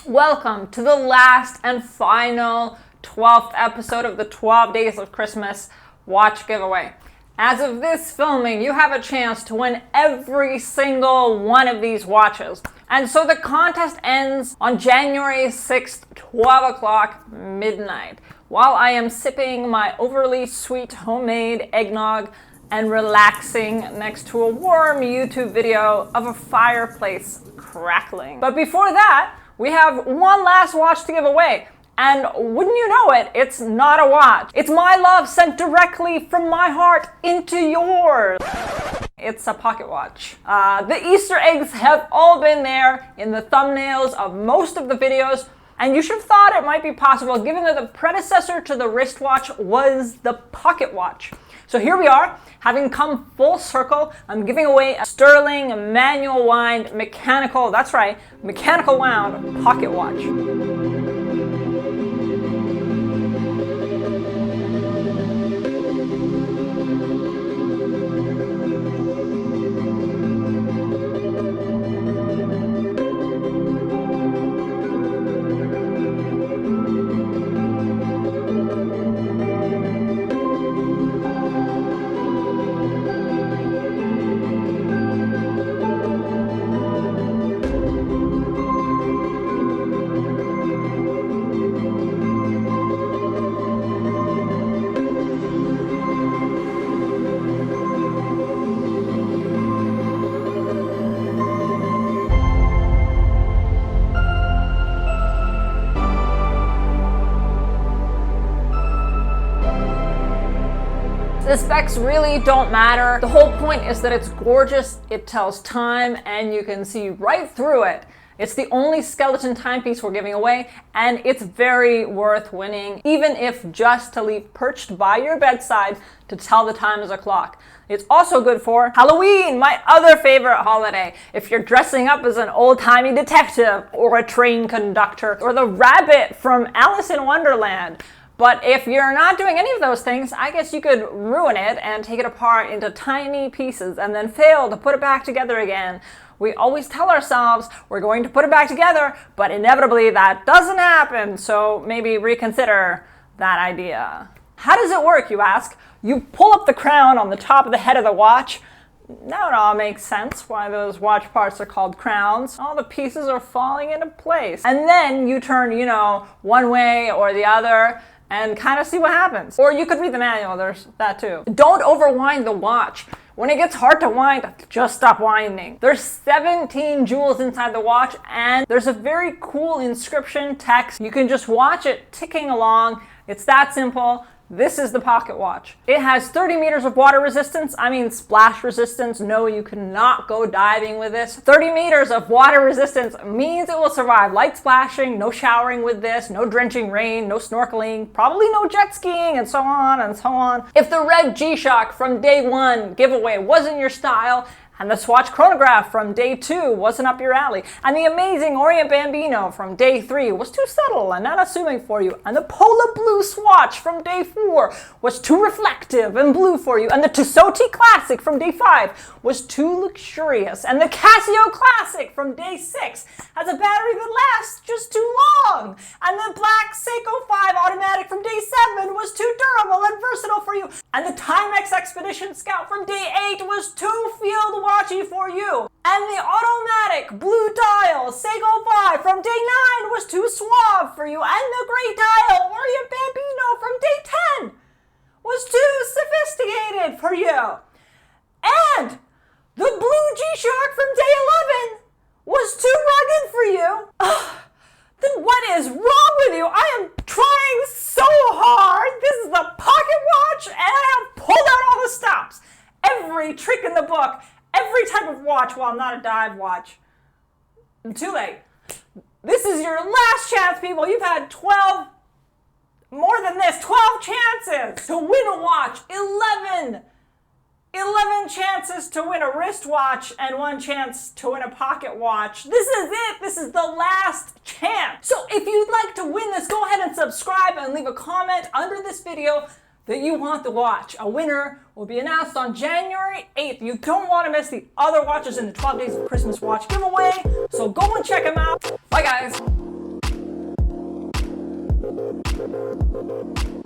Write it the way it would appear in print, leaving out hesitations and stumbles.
Welcome to the last and final 12th episode of the 12 Days of Christmas watch giveaway. As of this filming, you have a chance to win every single one of these watches. And so the contest ends on January 6th, 12 o'clock midnight, while I am sipping my overly sweet homemade eggnog and relaxing next to a warm YouTube video of a fireplace crackling. But before that, we have one last watch to give away. And wouldn't you know it, it's not a watch. It's my love sent directly from my heart into yours. It's a pocket watch. The Easter eggs have all been there in the thumbnails of most of the videos, and you should have thought it might be possible given that the predecessor to the wristwatch was the pocket watch. So here we are, having come full circle. I'm giving away a Stuhrling manual wind mechanical, that's right, mechanical wound pocket watch. The specs really don't matter. The whole point is that it's gorgeous, it tells time, and you can see right through it. It's the only skeleton timepiece we're giving away, and it's very worth winning, even if just to leave perched by your bedside to tell the time as a clock. It's also good for Halloween, my other favorite holiday. If you're dressing up as an old-timey detective, or a train conductor, or the rabbit from Alice in Wonderland. But if you're not doing any of those things, I guess you could ruin it and take it apart into tiny pieces and then fail to put it back together again. We always tell ourselves we're going to put it back together, but inevitably that doesn't happen, so maybe reconsider that idea. How does it work, you ask? You pull up the crown on the top of the head of the watch. Now it all makes sense why those watch parts are called crowns. All the pieces are falling into place. And then you turn, one way or the other, and kind of see what happens. Or you could read the manual, there's that too. Don't overwind the watch. When it gets hard to wind, just stop winding. There's 17 jewels inside the watch, and there's a very cool inscription text. You can just watch it ticking along. It's that simple. This is the pocket watch. It has 30 meters of water resistance. I mean splash resistance. No, you cannot go diving with this. 30 meters of water resistance means it will survive light splashing, no showering with this, no drenching rain, no snorkeling, probably no jet skiing, and so on and so on. If the red G-Shock from day one giveaway wasn't your style, and the Swatch chronograph from day 2 wasn't up your alley, and the amazing Orient Bambino from day 3 was too subtle and unassuming for you, and the Polar Blue Swatch from day 4 was too reflective and blue for you, and the Tissot Classic from day 5 was too luxurious, and the Casio Classic from day 6 has a battery that lasts just too long, and the black Seiko 5 automatic from day 7 was too durable and versatile for you, and the Timex Expedition Scout from day 8 was too field watchy for you, and the automatic blue dial Seiko 5 from day 9 was too suave for you, and the gray dial Orient Bambino from day 10 was too sophisticated for you, and the blue G-Shock from day 11 was too rugged for you. Then what is wrong with you? I am trying so hard. This is the pocket watch, and I have pulled out all the stops. Every trick in the book, every type of watch. Well, I'm not a dive watch. Too late. This is your last chance, people. You've had 12 chances to win a watch. 11 chances to win a wristwatch and 1 chance to win a pocket watch. This is it. This is the last chance. So if you'd like to win this, go ahead and subscribe and leave a comment under this video that you want the watch. A winner will be announced on January 8th. You don't want to miss the other watches in the 12 Days of Christmas watch giveaway, so go and check them out. Bye, guys. you.